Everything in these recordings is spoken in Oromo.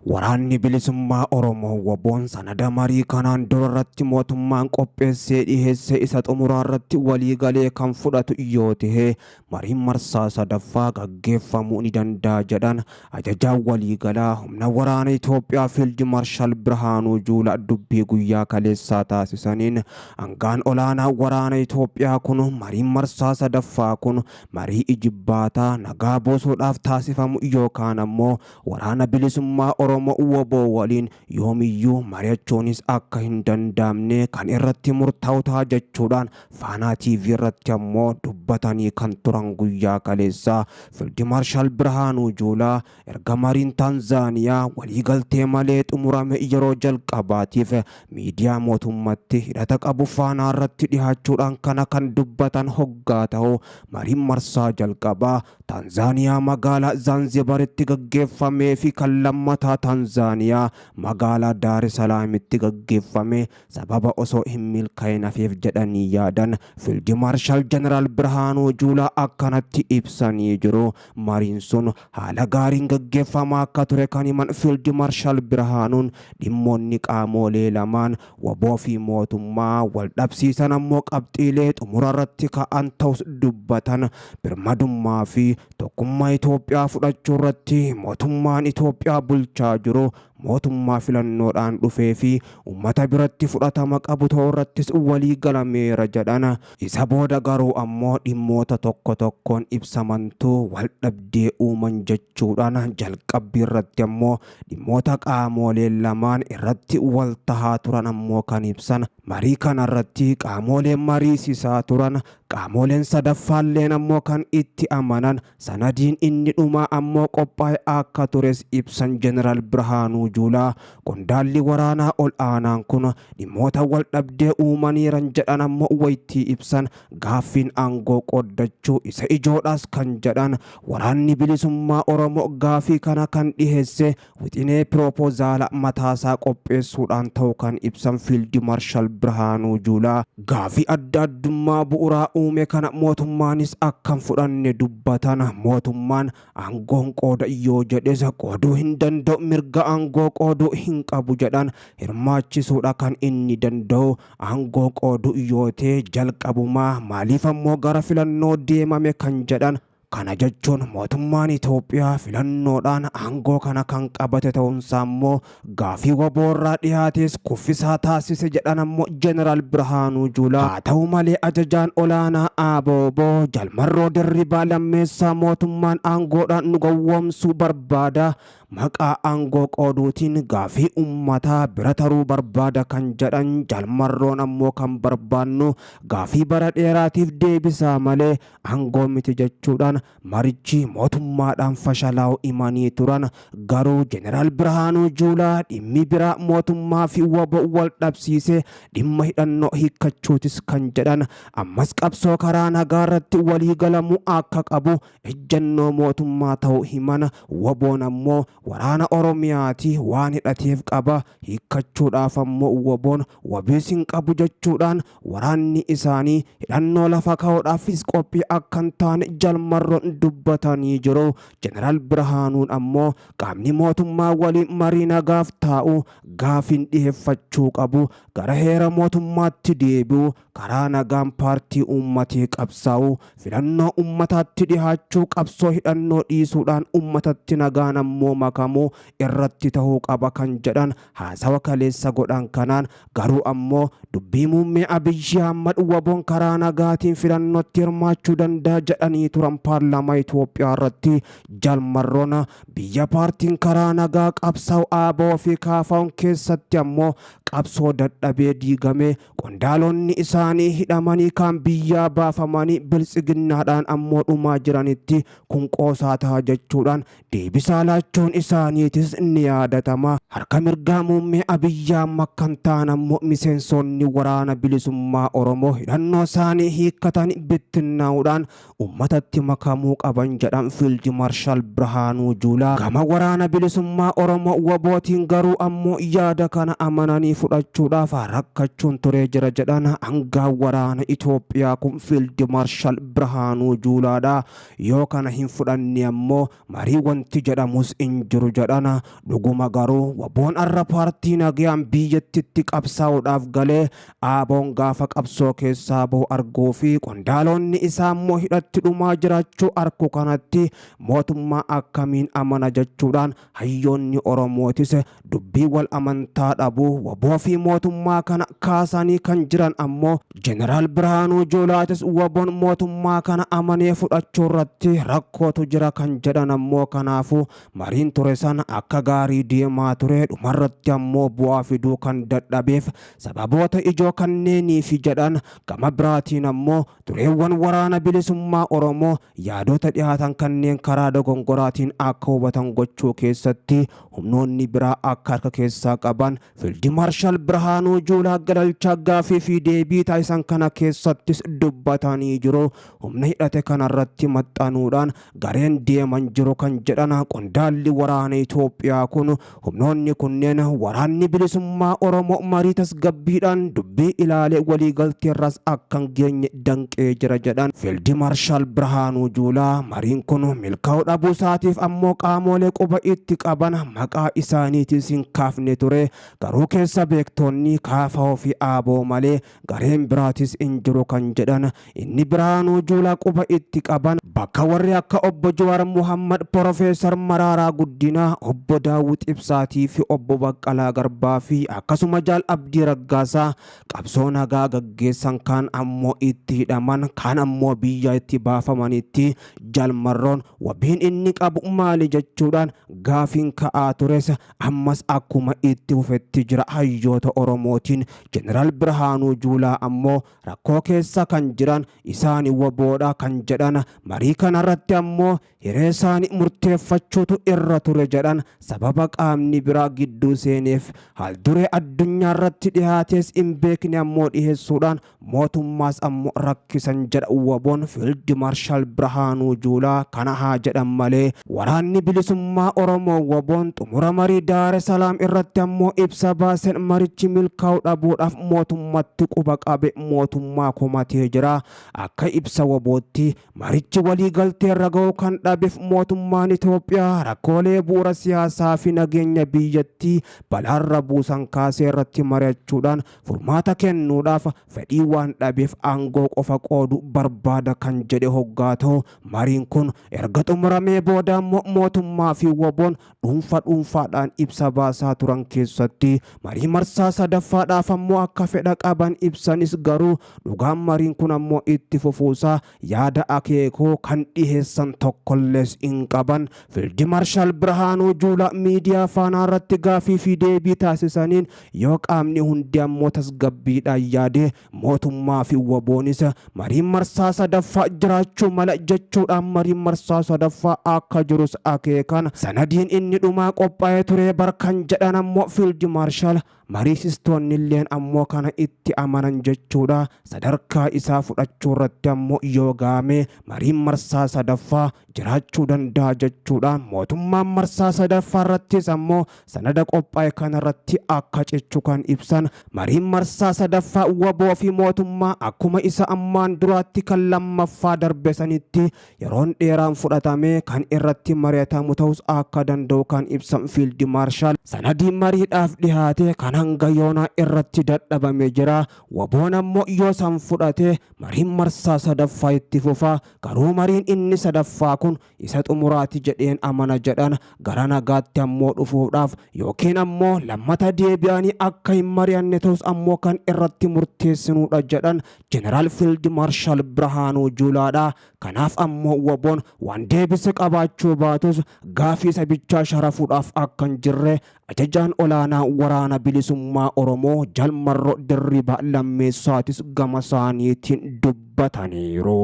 Waraanni bilisummaa Oromoo waboon sanada marii kanaan durarratti mootummaan qopheessee dhiheesse isa xumuraarratti walii galee kan fudhatu yoo ta'e mariin marsaa sadaffaa gaggeeffamuu ni danda'a jedhan ajajaan waliigalaa humna waraana Itoophiyaa Fiild Maarshaal Birhaanuu Juulaa dubbii guyyaa kaleessaa taasisaniin hangaan olaanaa waraana Itoophiyaa kun mariin marsaa sadaffaa kun marii ijibbaataa nagaa boosuudhaaf taasifamu yookaan ammoo waraana bilisummaa Oromoo waboo waliin yoomiyyuu mari'achuunis akka hin danda'amne kan irratti murtaa'u ta'a jechuudhaan Faanaa TV irratti ammoo dubbatanii kan turan guyyaa kaleessaa Fiild Maarshaal Birhaanuu Juulaa erga mariin Taanzaaniyaa waliigaltee malee xumurame yeroo jalqabaatiif miidiyaa mootummaatti hidhata qabu Faanaa irratti dhihaachuudhaan kana kan dubbatan hoggaa ta'u mariin marsaa jalqabaa Taanzaaniyaa magaalaa Zanzibaritti gaggeeffamee fi kan lammataa Taanzaaniyaa magaalaa Daar es Salaamitti gaggeeffame sababa osoo hin milkaa'in hafeef jedhanii yaadan Fiild Maarshaal Jeneraal Birhaanuu Juulaa akkanatti ibsanii jiru. Mariin sun haala gaariin gaggeeffamaa akka ture kan himan Fiild Maarshaal Birhaanuun dhimmoonni qaamolee lamaan waboo fi mootummaa wal dhabsiisan ammoo qabxiilee xumurarratti ka'an ta'us dubbatan. Birmadummaa fi tokkummaa Itoophiyaa fudhachuu irratti mootummaan Itoophiyaa bulchaa jiru mootummaa filannoodhaan dhufee fi ummata biratti fudhatama qabu ta'uu irrattis walii galameera jedhan. Isa booda garuu ammoo dhimmoota tokko tokkoon ibsamantu wal dhabdee uuman jechuudhaan jalqabbii irratti ammoo dhimmoota qaamolee lamaan irratti wal tahaa turan ammoo kan ibsan. Marii kana irratti qaamoleen mariisisaa turan qaamoleen sadaffaalleen ammoo kan itti amanan sanadiin inni dhumaa ammoo qophaa'e akka tures ibsan Jeneraal Birhaanuu Juulaa. Qondaalli waraanaa ol aanaan kun dhimmoota wal dhabdee uumaniiran jedhan ammoo waytii ibsan gaaffiin aangoo qoddachuu isa ijoodhaas kan jedhan. Waraanni bilisummaa Oromoo gaaffii kana kan dhiheesse wixinee piroopozaala mataasaa qopheessuudhaan ta'uu kan ibsan Fiild Maarshaal Birhaanuu Juulaa. Gaaffii adda addummaa bu'uuraa uume kana mootummaanis akkan fudhanne dubbatan. Mootummaan aangoon qooda yoo jedhes qooduu hin danda'u, mirga aangoo qooduu hin qabu jedhan. Hirmaachisuudha kan inni danda'u. Aangoo qooduu yoo ta'e jalqabumaa maaliif ammoo gara filannoo deemame kan jedhan. Kana jechuun mootummaan Itoophiyaa filannoodhaan aangoo kana kan qabate ta'uunsaa ammoo gaaffii waboorraa dhiyaates kuffisaa taasise jedhan ammoo Jeneraal Birhaanuu Juulaa. Haa ta'u malee ajajaan olaanaa ABO Jalmarroo Dirribaa Lammeessaa mootummaan aangoodhaan nu gowwoomsuu barbaada, maqaa aangoo qooduutiin gaaffii ummataa bira taruu barbaada kan jedhan. Jalmarroon ammoo kan barbaannu gaaffii bara dheeraatiif deebisaa malee aangoo miti jechuudhaan marichi mootummaadhaan fashalaa'u himanii turan. Garuu Jeneraal Birhaanuu Juulaa dhimmi biraa mootummaa fi waboo wal dhabsiise dhimma hidhannoo hiikkachuutis kan jedhan. Ammas qabsoo karaa nagaa irratti walii galamuu akka qabu ejjennoo mootummaa ta'uu himan. Waboon ammoo waraana Oromiyaati waan hidhateef qaba, hiikkachuudhaaf ammoo waboon wabiis hin qabu jechuudhaan waraanni isaanii hidhannoo lafa kaa'uudhaafis qophii akka hin taane Jalmarroon dubbatanii jiru. Jeneraal Birhaanuun ammoo qaamni mootummaa waliin marii nagaaf taa'u gaaffiin dhiheeffachuu qabu, gara heera mootummaatti deebi'u, karaa nagaan paartii uummatee qabsaa'u, filannoo uummataatti dhihaachuu, qabsoo hidhannoo dhiisuudhaan uummatatti nagaan ammoo makamu irratti ta'uu qaba kan jedhan. Haasawa kaleessa godhan kanaan garuu ammoo dubbii muummee Abiyyi Ahmad waboon karaa nagaatiin filannootti hirmaachuu danda'a jedhanii turan paarlaamaa Itoophiyaa irratti. Jalmarroon biyya paartiin karaa nagaa qabsaa'u ABO fi KFO'n keessatti ammoo qabsoo dadhabee diigame, qondaalonni isaanii hidhamanii kan biyyaa baafamanii biltsiginnaadhaan ammoo dhumaa jiranitti kun qoosaa ta'a jechuudhaan deebisaa laachuun isaaniitis ni yaadatama. harka mirgaa muummee Abiyyi Ahmad kan ta'an ammoo miseensonni waraana bilisummaa Oromoo hidhannoo isaanii hiikkatan bittinnaa'uudhaan ummatatti makamuu qaban jedhan Fiild Maarshaal Birhaanuu Juulaa. Gama waraana bilisummaa Oromoo wabootiin garuu ammoo yaada kana amananii fudhachuudhaaf rakkachuun turee jira jedhan hangaan waraana Itoophiyaa kun Fiild Maarshaal Birhaanuu Juulaadha. Yoo kana hin fudhanne ammoo marii wanti jedhamus hin jiru jedhan. Dhuguma garuu waboon arra paartii nagayaan biyyattitti qabsaa'uudhaaf galee aaboon gaafa qabsoo keessaa bahu arguu fi qondaalonni isaa immoo hidhatti dhumaa jiraachuu arku kanatti mootummaa akkamiin amana jechuudhaan hayyoonni Oromootis dubbii wal amantaa dhabuu waboo fi mootummaa kana kaasanii kan jiran ammoo Jeneraal Birhaanuu Juulaatis waboon mootummaa kana amanee fudhachuu irratti rakkootu jira kan jedhan ammoo kanaafu mariin ture sana akka gaarii deemaa ture dhumarratti ammoo bu'aa fiduu kan dadhabeef sababoota ijoo kanneenii fi jedhan gama biraatiin ammoo tureewwan waraana bilisummaa Oromoo yaadota dhiyaatan kanneen karaa dogongoraatiin akka hubatan gochuu keessatti humnoonni biraa akka harka keessaa qaban Fiild Maarshaal Birhaanuu Juulaa gadalchaa gaafii fi deebii taasisan kana keessattis dubbatanii jiru. Humna hidhate kanarratti maxxanuudhaan gareen deeman jiru kan jedhan qondaalli waraana Itoophiyaa kun humnoonni kunneen waraanni bilisummaa Oromoo marii tasgabbiidhaan dubbii ilaalee waliigalteerras akkan geenye danqee jira jedhan Fiild Maarshaal Birhaanuu Juulaa. Mariin kun milkaa'uu dhabuu isaatiif ammoo qaamolee quba itti qaban maqaa isaaniitis hin kaafne ture. Garuu keessa beektoonni kaafaa fi aaboo malee gareen biraatis hin jiru kan jedhan inni Birhaanuu Juulaa quba itti qaban bakka warri akka obbo Jawaar Muhammad, Profeesar Maraaraa Guddinaa, obbo Daawit Ibsaatii fi obbo Baqqalaa Garbaa fi akkasuma Jaal Abdii Raggaasaa qabsoo nagaa gaggeessan kan ammoo itti hidhaman kan ammoo biyya itti baafamanitti jalmarroon wabiin inni qabu maali jechuudhaan gaafiin ka'aa tures ammas akkuma itti fufetti jira hayyoota Oromootiin. Jeneraal Birhaanuu Juulaa ammoo rakkoo keessa kan jiran isaanii waboodha kan jedhan marii kanarratti ammoo hiree isaanii murteeffachuutu irra ture jedhan sababa qaamni biraa gidduu seeneef haal duree addunyaa irratti dhihaates hin beekne ammoo dhiheessuudhaan mootummaas ammoo rakkisan jedha waboon Fiild Maarshaal Birhaanuu Juulaa. Kana haa jedhan malee waraanni bilisummaa Oromoo waboon xumura marii Daare Salaam irratti ammoo ibsa baasen marichi milkaa'uu dhabuudhaaf mootummatti quba qabe mootummaa komatee jira. Akka ibsa wabootti marichi waliigaltee irra ga'uu kan dhabeef mootummaan Itoophiyaa rakkoolee bu'uura siyaasaa fi nageenya biyyattii balaarra buusan kaasee irratti mari'achuudhaan furmaata kennuudhaaf fedhii waan dhabeef aangoo qofa qoodu barbaada kan jedhe hoggaa ta'u mariin kun erga xumuramee booda mootummaa fi waboon dhuunfaadhaan ibsa baasaa turan keessatti marii marsaa sadaffaadhaaf ammoo akka fedha qaban ibsanis garuu dhugaan mariin kun ammoo itti fufuusaa yaada akeekoo kan dhiheessan tokkollees hin qaban. Fiild Maarshaal Birhaanuu Juulaa miidiyaa faanaa irratti gaafii fi deebii taasisaniin yoo qaamni hundi ammoo tasgabbiidhaan yaade mootummaa fi waboonis mariin marsaa sadaffaa jiraachuu mala jechuudhaan mariin marsaa sadaffaa akka jirus akeekan sanadiin inni dhumaa qophaa'ee ture barkan jedhan ammoo Fiild Maarshaal mariisistoonni illeen ammoo kana itti amanan jechuudha. Sadarkaa isaa fudhachuu irratti ammoo yoo gaame mariin marsaa sadaffaa jiraachuu danda'a jechuudha. Mootummaan marsaa sadaffaa irrattis ammoo sanada qophaa'e kanarratti akka cichu kan ibsan mariin marsaa sadaffaa waboo fi mootummaa akkuma isa ammaan duraatti kan lammaffaa darbe sanitti yeroon dheeraan fudhatamee kan irratti mari'atamu ta'us akka danda'u kan ibsan Fiild Maarshaal sanadiin mariidhaaf dhihaate kan hanga yoonaa irratti dadhabame jira. Waboon ammoo yoo san fudhate mariin marsaa sadaffaa itti fufa. Garuu mariin inni sadaffaa kun isa xumuraati jedheen amana jedhan gara nagaatti ammoo dhufuudhaaf yookiin ammoo lammata deebi'anii akka hin mari'anne ta'us ammoo kan irratti murteessinuudha jedhan Jeneraal Fiild Maarshaal Birhaanuu Juulaadha. Kanaaf ammoo waboon waan deebise qabaachuu baatus gaafii sabichaa sharafuudhaaf akka hin jirre ajajaan olaanaa waraana bilisummaa Oromoo Jalmarroo Dirribaa Lammeessaatis gama isaaniitiin dubbataniiru.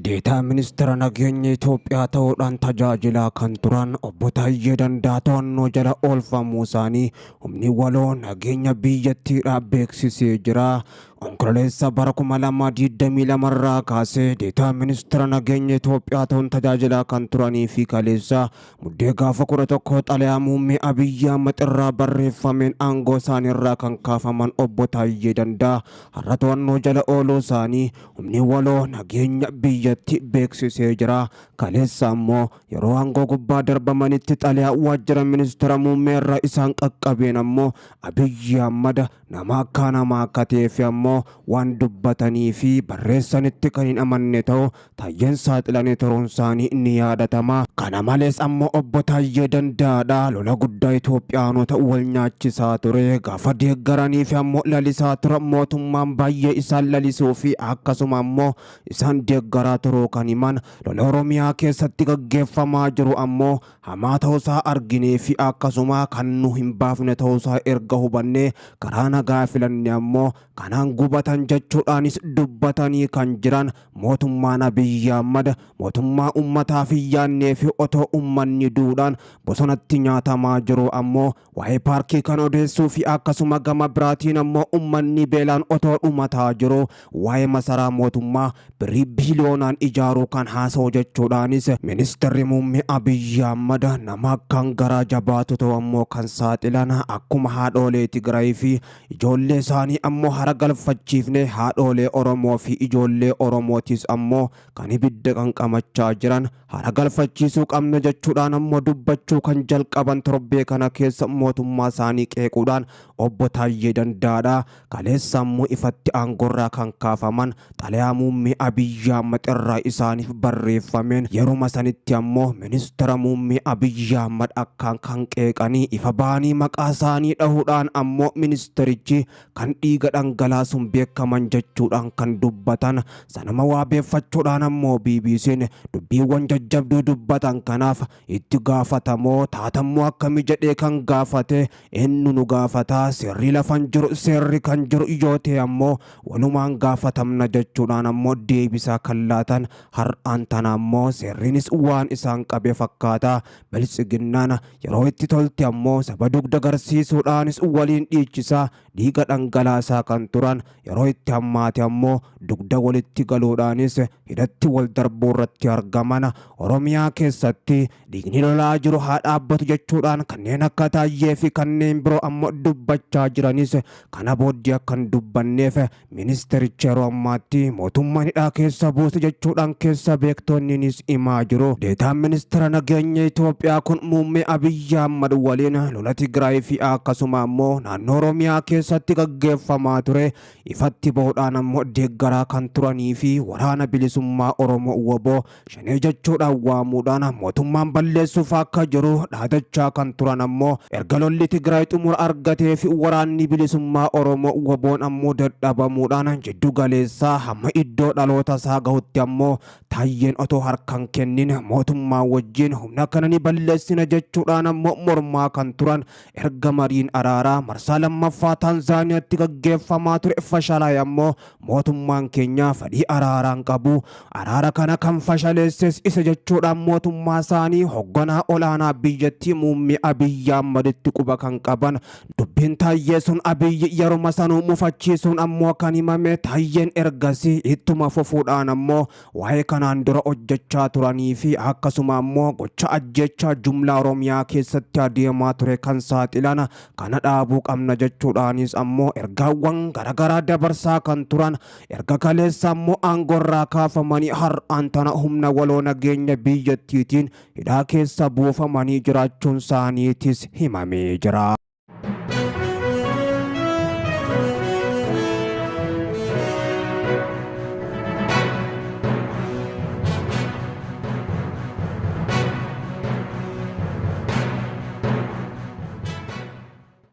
Deetaa ministeera nageenya Itoophiyaa ta'uudhaan tajaajilaa kan turan obbo Taayyee Danda'a to'annoo jala oolfamuu isaanii humni waloo nageenya biyyattiidhaa beeksisee jira. Onkololeessa bara 2022 irraa kaasee deetaa ministeera nageenya Itoophiyaa ta'uun tajaajilaa kan turanii fi kaleessa muddee gaafa 11 xalayaa muummee Abiyyi Ahmed irraa barreeffameen aangoo isaanii irraa kan kaafaman obbo Taayyee Danda'a har'a to'annoo jala ooluu isaanii humni waloo nageenya biyyatti beeksisee jira. Kaleessa ammoo yeroo aangoo gubbaa darbamanitti xalayaa waajjira ministeera muummee irraa isaan qaqqabeen ammoo Abiyyi Ahmed nama akka namaa akka ta'eef ammoo waan dubbatanii fi barreessanitti kan hin amanne ta'u Taayyeen saaxilanii turuun isaanii ni yaadatama. Kana malees ammoo obbo Taayyee Danda'aadha lola guddaa Itoophiyaanota wal nyaachisaa ture gaafa deeggaranii fi ammoo lalisaa ture mootummaan baay'ee isaan lalisuu fi akkasuma ammoo isaan deeggaraa turuu kan himan lola Oromiyaa keessatti gaggeeffamaa jiru ammoo hamaa ta'uusaa arginee fi akkasuma kan nu hin baafne ta'uusaa erga hubannee karaa nagaa filanne ammoo kanaan gubatan jechuudhaanis dubbatanii kan jiran mootummaan Abiyyi Ahmed mootummaa ummataaf hin yaadnee fi otoo ummanni duudhaan bosonatti nyaatamaa jiru ammoo waa'ee paarkii kan odeessuu fi akkasuma gama biraatiin ammoo ummanni beelaan otoo dhumataa jiru waa'ee masaraa mootummaa birrii biiliyoonaan ijaaruu kan haasa'u jechuudhaanis ministeerri muummee Abiyyi Ahmed nama akkaan garaa jabaatu ta'u ammoo kan saaxilan akkuma haadholee Tigraay fi ijoollee isaanii ammoo hara galfachiifne haadholee Oromoo fi ijoollee Oromootis ammoo kan ibidda qanqamachaa jiran hara galfachiisuu qabna jechuudhaan ammoo dubbachuu kan jalqaban torbee kana keessa mootummaa isaanii qeequudhaan obbo Taayyee Danda'aadha. Kaleessa ammoo ifatti aangorraa kan kaafaman xalayaa muummee Abiyyi Ahmed irraa isaaniif barreeffameen yeruma sanitti ammoo ministeera muummee Abiyyi Ahmed akkaan kan qeeqanii ifa baanii maqaa isaanii dhahuudhaan ammoo ministerichi kan dhiiga dhangalaasuun beekaman jechuudhaan kan dubbatan sanuma waabeeffachuudhaan ammoo BBC'n dubbiiwwan jajjabduu dubbatan kanaaf itti gaafatamoo taatammoo akkamii jedhee kan gaafate eenyu nu gaafataa seerri lafan jiru seerri kan jiru yoo ta'e ammoo walumaan gaafatamna jechuudhaan ammoo deebisaa kan laatan har'aan tana ammoo seerrinis waan isaan qabe fakkaata. Biltsiginnaan yeroo itti tolte ammoo saba dugda agarsiisuudhaanis waliin dhiichisaa dhiiga dhangalaasaa kan turan yeroo itti hammaate ammoo dugda walitti galuudhaanis hidhatti wal darbuu irratti argaman. Oromiyaa keessatti dhiigni lolaa jiru haa dhaabbatu jechuudhaan kanneen akka Taayyee fi kanneen biroo ammoo dubbachaa jiranis kana booddee akkan dubbanneef ministerichi yeroo ammaatti mootummaan hidhaa keessa buuse jechuudhaan keessa beektonninis himaa jiru. Deetaan ministeera nageenya Itoophiyaa kun muummee Abiyyi Ahmed waliin lola Tigraay fi akkasuma ammoo naannoo Oromiyaa keessatti gaggeeffamaa ture ifatti bahuudhaan ammoo deeggaraa kan turanii fi waraana bilisummaa Oromoo WBO shanee jechuudhaan waamuudhaan mootummaan balleessuuf akka jiru dhaadachaa kan turan ammoo erga lolli Tigraay xumura argatee fi waraanni bilisummaa Oromoo WBO'n ammoo dadhabamuudhaan jiddu galeessaa hamma iddoo dhaloota isaa gahutti ammoo Taayyeen otoo harkaan kennin mootummaa wajjin humna kana ni balleessina jechuudhaan ammoo mormaa kan turan erga mariin araaraa marsaa lammaffaa Taanzaaniyaatti gaggeeffamaa ture fashalaa'e ammoo mootummaan keenya fedhii araaraan qabu araara kana kan fashaleesses isa jechuudhaan mootummaa isaanii hoogganaa olaanaa biyyattii muummee Abiyyi Ahmeditti quba kan qaban dubbiin Taayyee sun Abiyyi yeruma sanuu mufachiisuun ammoo kan himame Taayyeen ergasii ittuma fufuudhaan ammoo waa'ee kanaan dura hojjechaa turanii fi akkasuma ammoo gocha ajjechaa jumlaa Oromiyaa keessatti adeemaa ture kan saaxilan kana dhaabuu qabna jechuudhaanis ammoo ergaawwan garagaraa dabarsaa kan turan erga kaleessa ammoo aangorraa kaafamanii har'aan tana humna waloo nageenya biyyattiitiin hidhaa keessa buufamanii jiraachuun isaaniitis himamee jira.